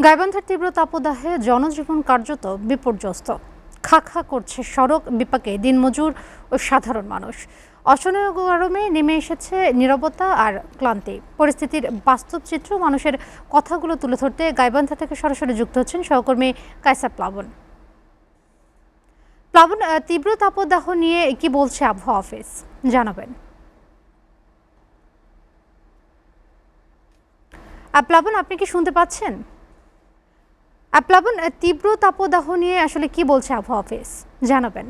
গাইবান্ধার তীব্র তাপদাহে জনজীবন কার্যত বিপর্যস্ত। খা খা করছে সড়ক বিপাকে দিনমজুর ও সাধারণ মানুষ। অসহনীয় গরমে নেমে এসেছে নীরবতা আর ক্লান্তি। পরিস্থিতির বাস্তব চিত্র মানুষের কথাগুলো তুলে ধরতে গাইবান্ধা থেকে সরাসরি যুক্ত হচ্ছেন সহকর্মী কায়সার প্লাবন। প্লাবন, তীব্র তাপদাহ নিয়ে কি বলছে আবহাওয়া অফিস, জানাবেন। প্লাবন, আপনি কি শুনতে পাচ্ছেন? প্লাবন, তীব্র তাপদাহ নিয়ে আসলে কি বলছে আবহাওয়া অফিস, জানাবেন।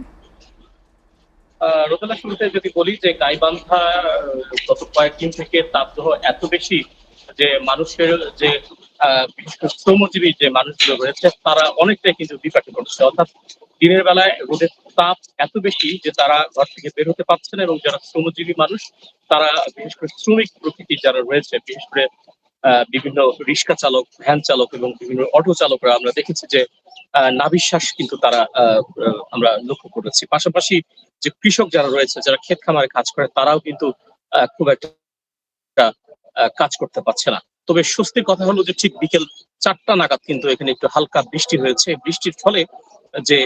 রোকেলা, শুরুতে যদি বলি যে গাইবান্ধা গত কয়েকদিন থেকে তাপদাহ এত বেশি যে মানুষের যে বিশেষ করে শ্রমজীবী যে মানুষগুলো রয়েছে তারা অনেকটাই কিন্তু বিপাকে পড়ছে। অর্থাৎ দিনের বেলায় রোদের তাপ এত বেশি যে তারা ঘর থেকে বের হতে পারছে না, এবং যারা শ্রমজীবী মানুষ তারা বিশেষ করে শ্রমিক প্রকৃতির যারা রয়েছে, বিশেষ করে বিভিন্ন রিক্সা চালক, ভ্যান চালক এবং বিভিন্ন অটো চালকরা আমরা দেখেছি যে নাভিশ্বাস কিন্তু তারা আমরা লক্ষ্য করেছি। পাশাপাশি যে কৃষক যারা রয়েছে, যারা ক্ষেত খামারে কাজ করে, তারাও কিন্তু খুব একটা কাজ করতে পারছে না। তবে স্বস্তির কথা হলো যে ঠিক বিকেল ৪টা নাগাদ কিন্তু এখানে একটু হালকা বৃষ্টি হয়েছে। বৃষ্টির ফলে যে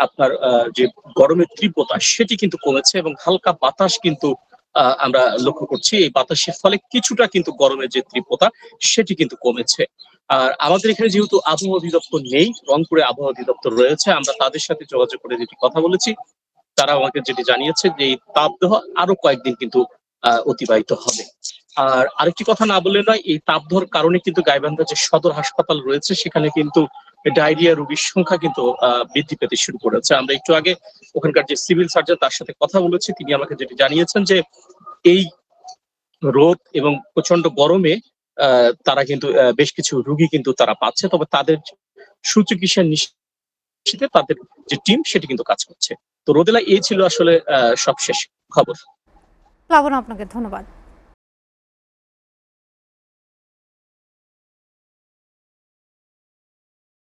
আপনার যে গরমের তীব্রতা সেটি কিন্তু কমেছে, এবং হালকা বাতাস কিন্তু আমরা লক্ষ্য করছি। এই বাতাসের ফলে কিছুটা কিন্তু গরমের যে তীব্রতা সেটি কিন্তু কমেছে। আর আমাদের এখানে যেহেতু আবহাওয়া অধিদপ্তর নেই, রংপুরে আবহাওয়া অধিদপ্তর রয়েছে, আমরা তাদের সাথে যোগাযোগ করে যেটি কথা বলেছি, তারা আমাকে যেটি জানিয়েছে যে এই তাপদাহ আরো কয়েকদিন কিন্তু অতিবাহিত হবে। আর আরেকটি কথা না বললে নয়, এই তাপদাহর কারণে কিন্তু গাইবান্ধা যে সদর হাসপাতাল রয়েছে সেখানে কিন্তু ডায়রিয়া রোগীর সংখ্যা কিন্তু বৃদ্ধি পেতে শুরু করেছে। আমরা একটু আগে ওখানকার যে সিভিল সার্জন তার সাথে কথা বলেছি, তিনি আমাকে যেটি জানিয়েছেন যে এই রোদ এবং প্রচন্ড গরমে তারা কিন্তু বেশ কিছু রোগী কিন্তু তারা পাচ্ছে, তবে তাদের সুচিকিৎসা নিশ্চিতে তাদের যে টিম সেটি কিন্তু কাজ করছে। তো রোদেলা, এই ছিল আসলে সবশেষ খবর। প্লাবন, আপনাকে ধন্যবাদ।